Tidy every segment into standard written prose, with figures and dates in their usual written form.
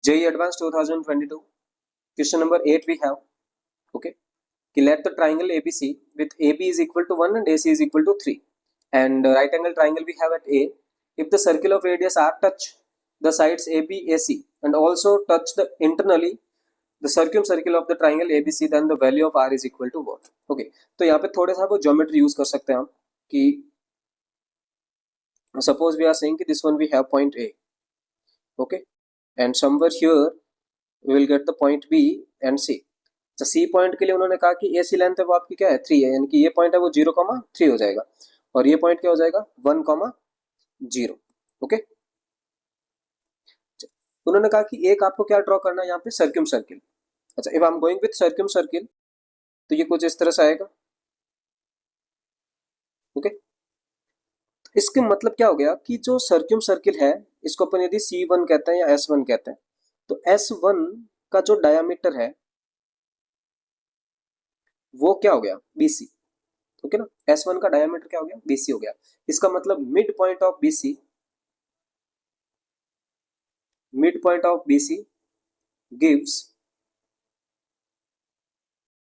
JEE Advanced 2022 question number 8 we have. Okay, let the triangle ABC with AB is equal to 1 and AC is equal to 3, and right angle triangle we have at A. If the circle of radius R touch the sides AB AC and also touch the internally the circumcircle of the triangle ABC, then the value of R is equal to what? Okay, तो यहाँ पे थोड़ा सा वो geometry use कर सकते हैं हम कि suppose we are saying कि this one we have point A, okay, and somewhere here we will get the point B and C. तो सी पॉइंट के लिए उन्होंने कहा कि ए सी लेंथ है वो आपकी क्या है 3 है, यानी कि ये पॉइंट है वो 0,3 हो जाएगा और ये पॉइंट क्या हो जाएगा 1,0. ओके, उन्होंने कहा कि एक आपको क्या ड्रॉ करना है यहाँ पे सर्क्यूम सर्किल. अच्छा, if I am going with circumcircle तो ये कुछ इस तरह से आएगा. ओके, इसके मतलब क्या हो गया कि जो सर्क्यूम सर्किल है इसको अपन यदि C1 कहते हैं या S1 कहते हैं, तो S1 का जो डायामीटर है वो क्या हो गया BC. ओके ना, S1 का डायमीटर क्या हो गया BC हो गया. इसका मतलब mid point of BC gives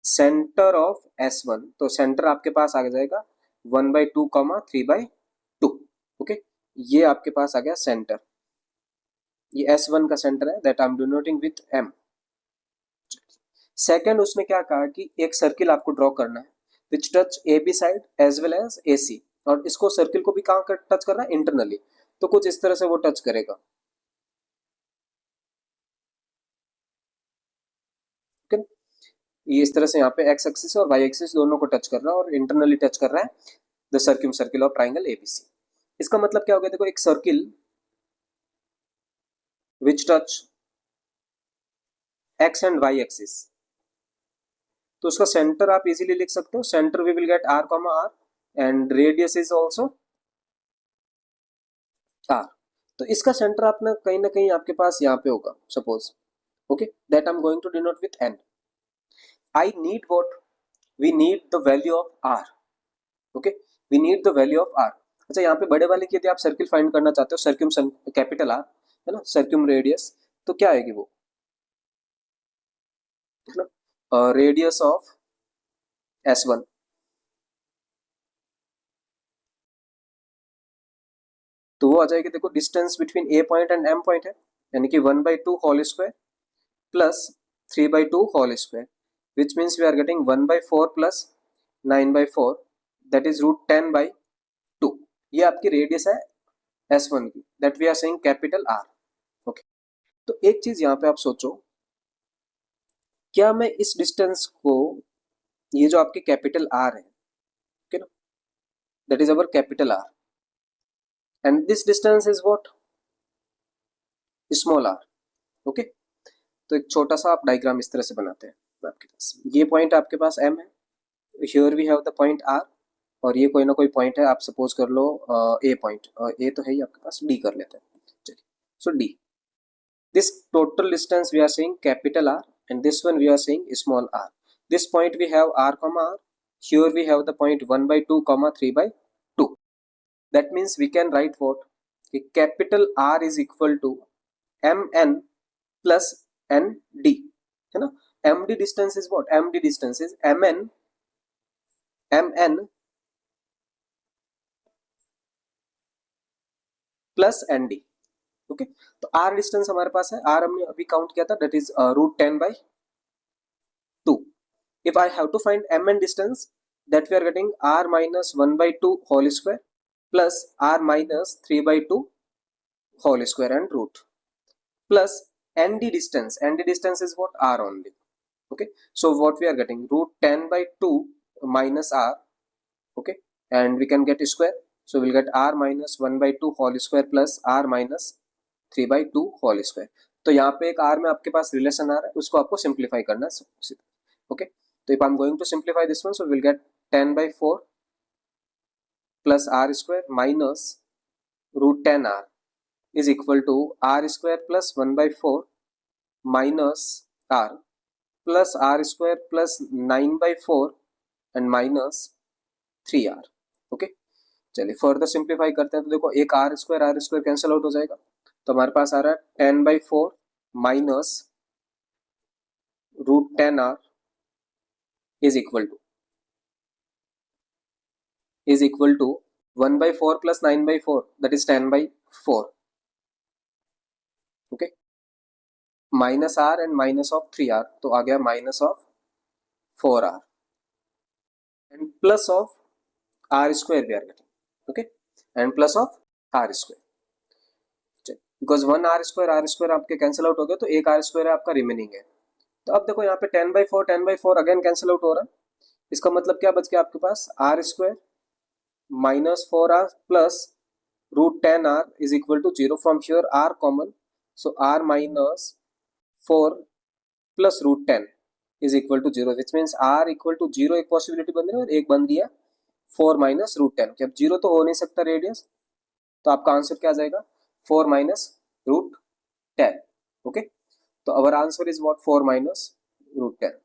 centre of S1. तो सेंटर आपके पास आ जाएगा 1/2, 3/2. ओके, ये आपके पास आ गया सेंटर. ये S1 का सेंटर है, that I M denoting with M. Second उसने क्या कहा कि एक सर्किल आपको ड्रॉ करना है which touch AB side as well as AC, और इसको सर्किल को भी कहाँ टच करना है इंटरनली. तो कुछ इस तरह से वो टच करेगा. ये इस तरह से यहाँ पे एक्स एक्सिस और वाई एक्सिस दोनों को टच कर रहा है और इंटरनली टच कर रहा है the circumcircle of triangle ABC. इसका मतलब क्या हो गया, देखो एक circle which touch x and y axis, तो उसका सेंटर आप इजीली लिख सकते हो. Center we will get R, R and radius is also R. तो इसका सेंटर आप ना कहीं आपके पास यहाँ पे होगा suppose. Okay, that I am going to denote with N. I need what? We need the value of R. Okay, we need the value of R. अच्छा, यहाँ पे बड़े वाले की यदि आप सर्किल फाइंड करना चाहते हो, सर्क्यूम कैपिटल R है ना, सर्क्यूम रेडियस, तो क्या आएगी वो है ना, रेडियस ऑफ S1. तो वो आ जाएगी, देखो distance between A point and M point है, यानी कि 1/2 whole square plus 3/2 whole square, which means we are getting 1/4 plus 9/4, that is √10/2. ये आपकी रेडियस है S1 की, that we are saying capital R. Okay, तो एक चीज यहाँ पे आप सोचो, क्या मैं इस डिस्टेंस को, ये जो आपके कैपिटल R है, ओके ना, that is our capital R, and this distance is what? Small r. Okay, तो एक छोटा सा आप डायग्राम इस तरह से बनाते हैं. आपके पास ये पॉइंट आपके पास M है, here we have the point R, और ये कोई ना कोई पॉइंट है, आप सपोज कर लो A पॉइंट, A तो है ही आपके पास, D कर लेते हैं. चलिए, so D, this total distance we are saying capital R and this one we are saying small r. This point we have R, R. Here we have the point 1/2, 3/2. That means we can write what? Capital R is equal to Mn plus Nd, है ना. Md distance is what? Md distance is Mn plus Nd. Okay, तो R distance हमारे पास है, R हमने अभी count किया था, that is √10/2. If I have to find Mn distance, that we are getting R minus 1/2 whole square plus R minus 3/2 whole square and root plus Nd distance. Nd distance is what? R only. Okay, so what we are getting, √10/2 minus R. Okay, and we can get square, so we'll get R minus 1/2 whole square plus R minus 3/2 whole square. तो यहाँ पे एक R में आपके पास relation आ रहा है, उसको आपको सिंप्लीफाई करना है. ओके, तो if I am going to simplify this one, so will get 10/4 plus R square minus √10R is equal to R square plus 1/4 minus R plus R square plus 9/4 and minus 3R. Okay, चलिए further simplify करते हैं. तो देखो एक R square cancel out हो जाएगा, तो हमारे पास आ रहा है 10/4 minus √10r is equal to 1/4 plus 9/4, that is 10/4. Okay, minus r and minus of 3r, तो आ गया minus of 4r and plus of r square we are getting. Okay, and plus of r square, because 1r² आपके cancel out हो गया, तो एक r² है आपका रिमेनिंग है. तो अब देखो यहाँ पे 10/4 अगेन कैंसिल आउट हो रहा है. इसका मतलब क्या बच गया आपके पास, r² minus 4r plus √10r is equal to 0. From here r common, so r minus 4 plus √10 is equal to 0, which means r equal to 0 एक पॉसिबिलिटी बन रही है और एक बन रही है 4 minus √10. कि अब 0 तो हो नहीं सकता रेडियस, तो आपका आंसर क्या आ जाएगा, 4 minus √10. ओके, तो our answer is what, 4 minus √10.